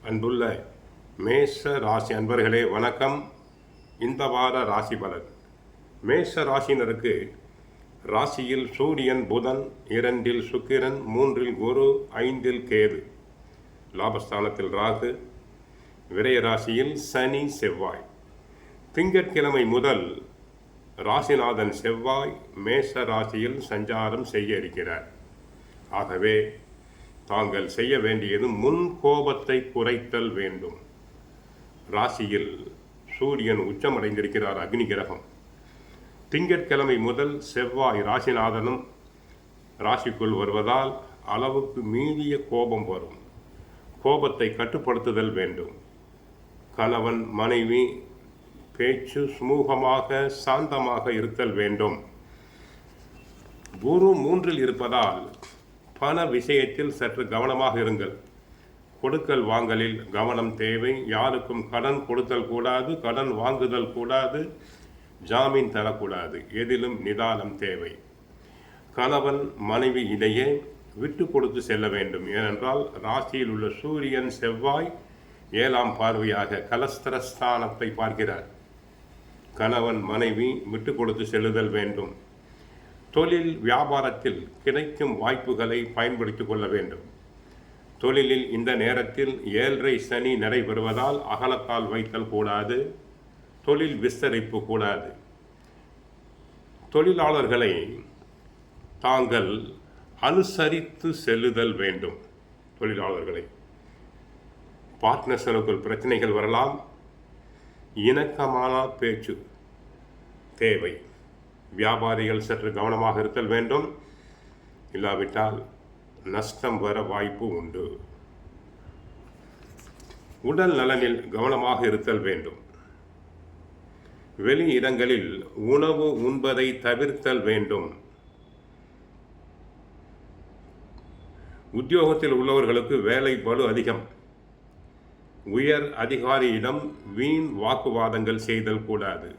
அன்புள்ள மேஷ ராசி அன்பர்களே வணக்கம். இந்த வார ராசி பலன். மேஷ ராசினருக்கு ராசியில் சூரியன், புதன், 2இல் சுக்கிரன், 3இல் குரு, 5இல் கேது, லாபஸ்தானத்தில் ராகு, விரய ராசியில் சனி, செவ்வாய். திங்கட்கிழமை முதல் ராசிநாதன் செவ்வாய் மேஷ ராசியில் சஞ்சாரம் செய்ய இருக்கிறார். ஆகவே தாங்கள் செய்ய வேண்டியது முன் கோபத்தை குறைத்தல் வேண்டும். ராசியில் சூரியன் உச்சமடைந்திருக்கிறார், அக்னி கிரகம். திங்கட்கிழமை முதல் செவ்வாய் ராசிநாதனும் ராசிக்குள் வருவதால் அளவுக்கு மீறிய கோபம் வரும். கோபத்தை கட்டுப்படுத்துதல் வேண்டும். கணவன் மனைவி பேச்சு சுமூகமாக சாந்தமாக இருத்தல் வேண்டும். குரு 3இல் இருப்பதால் பண விஷயத்தில் சற்று கவனமாக இருங்கள். கொடுக்கல் வாங்கலில் கவனம் தேவை. யாருக்கும் கடன் கொடுத்தல் கூடாது, கடன் வாங்குதல் கூடாது, ஜாமீன் தரக்கூடாது. எதிலும் நிதானம் தேவை. கணவன் மனைவி இடையே விட்டு கொடுத்து செல்ல வேண்டும். ஏனென்றால் ராசியில் உள்ள சூரியன் செவ்வாய் 7ஆம் பார்வையாக கலஸ்திரஸ்தானத்தை பார்க்கிறார். கணவன் மனைவி விட்டு கொடுத்து செல்லுதல் வேண்டும். தொழில் வியாபாரத்தில் கிடைக்கும் வாய்ப்புகளை பயன்படுத்திக் கொள்ள வேண்டும். தொழிலில் இந்த நேரத்தில் 7.5 சனி நடைபெறுவதால் அகலக்கால் வைத்தல் கூடாது, தொழில் விஸ்தரிப்பு கூடாது. தொழிலாளர்களை தாங்கள் அனுசரித்து செல்லுதல் வேண்டும். தொழிலாளர்களை பார்ட்னர்ஸுக்குள் பிரச்சனைகள் வரலாம். இணக்கமான பேச்சு தேவை. வியாபாரிகள் சற்று கவனமாக இருத்தல் வேண்டும். இல்லாவிட்டால் நஷ்டம் வர வாய்ப்பு உண்டு. உடல் நலனில் கவனமாக இருத்தல் வேண்டும். வெளி இடங்களில் உணவு உண்பதை தவிர்த்தல் வேண்டும். உத்தியோகத்தில் உள்ளவர்களுக்கு வேலை பளு அதிகம். உயர் அதிகாரியிடம் வீண் வாக்குவாதங்கள் செய்தல் கூடாது.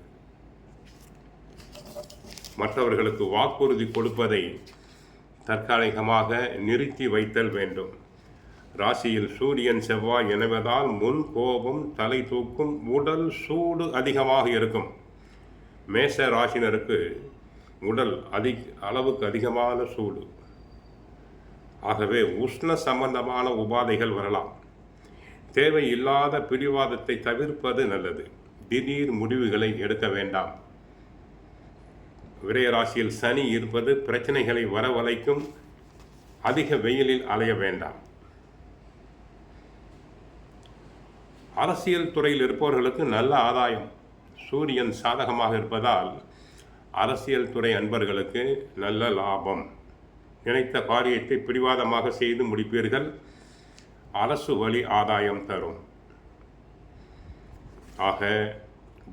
மற்றவர்களுக்கு வாக்குறுதி கொடுப்பதை தற்காலிகமாக நிறுத்தி வைத்தல் வேண்டும். ராசியில் சூரியன் செவ்வாய் இணைவதால் முன் கோபம், தலை தூக்கும், உடல் சூடு அதிகமாக இருக்கும். மேஷ ராசினருக்கு உடல் அளவுக்கு அதிகமான சூடு. ஆகவே உஷ்ண சம்பந்தமான உபாதைகள் வரலாம். தேவையில்லாத பிடிவாதத்தை தவிர்ப்பது நல்லது. திடீர் முடிவுகளை எடுக்க வேண்டாம். விரய ராசியில் சனி இருப்பது பிரச்சனைகளை வரவழைக்கும். அதிக வெயிலில் அலைய வேண்டாம். அரசியல் துறையில் இருப்பவர்களுக்கு நல்ல ஆதாயம். சூரியன் சாதகமாக இருப்பதால் அரசியல் துறை அன்பர்களுக்கு நல்ல லாபம். நினைத்த காரியத்தை பிடிவாதமாக செய்து முடிப்பீர்கள். அரசு வழி ஆதாயம் தரும். ஆக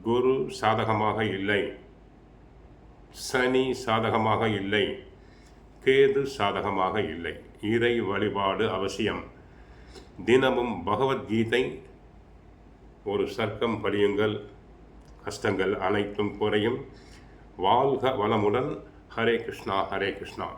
குரு சாதகமாக இல்லை, சனி சாதகமாக இல்லை, கேது சாதகமாக இல்லை. இறை வழிபாடு அவசியம். தினமும் பகவத்கீதை ஒரு சர்க்கம் படியுங்கள். கஷ்டங்கள் அனைத்தும் குறையும். வாழ்க வளமுடன். ஹரே கிருஷ்ணா, ஹரே கிருஷ்ணா.